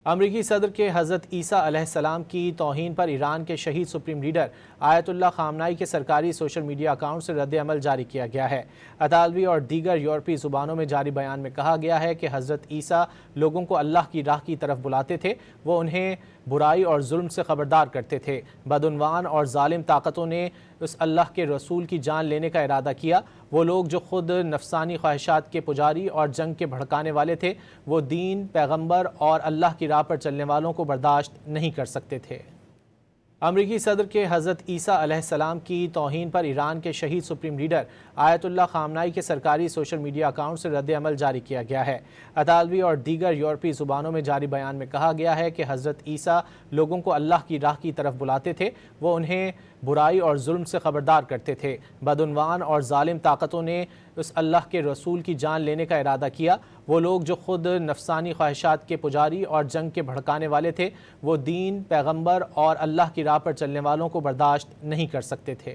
امریکی صدر کے حضرت عیسیٰ علیہ السلام کی توہین پر ایران کے شہید سپریم لیڈر آیت اللہ خامنائی کے سرکاری سوشل میڈیا اکاؤنٹ سے رد عمل جاری کیا گیا ہے۔ اطالوی اور دیگر یورپی زبانوں میں جاری بیان میں کہا گیا ہے کہ حضرت عیسیٰ لوگوں کو اللہ کی راہ کی طرف بلاتے تھے، وہ انہیں برائی اور ظلم سے خبردار کرتے تھے۔ بدعنوان اور ظالم طاقتوں نے اس اللہ کے رسول کی جان لینے کا ارادہ کیا۔ وہ لوگ جو خود نفسانی خواہشات کے پجاری اور جنگ کے بھڑکانے والے تھے، وہ دین، پیغمبر اور اللہ کی راہ پر چلنے والوں کو برداشت نہیں کر سکتے تھے۔ امریکی صدر کے حضرت عیسیٰ علیہ السلام کی توہین پر ایران کے شہید سپریم لیڈر آیت اللہ خامنائی کے سرکاری سوشل میڈیا اکاؤنٹ سے رد عمل جاری کیا گیا ہے۔ اطالوی اور دیگر یورپی زبانوں میں جاری بیان میں کہا گیا ہے کہ حضرت عیسیٰ لوگوں کو اللہ کی راہ کی طرف بلاتے تھے، وہ انہیں برائی اور ظلم سے خبردار کرتے تھے۔ بدعنوان اور ظالم طاقتوں نے اس اللہ کے رسول کی جان لینے کا ارادہ کیا۔ وہ لوگ جو خود نفسانی خواہشات کے پجاری اور جنگ کے بھڑکانے والے تھے، وہ دین، پیغمبر اور اللہ کی راہ پر چلنے والوں کو برداشت نہیں کر سکتے تھے۔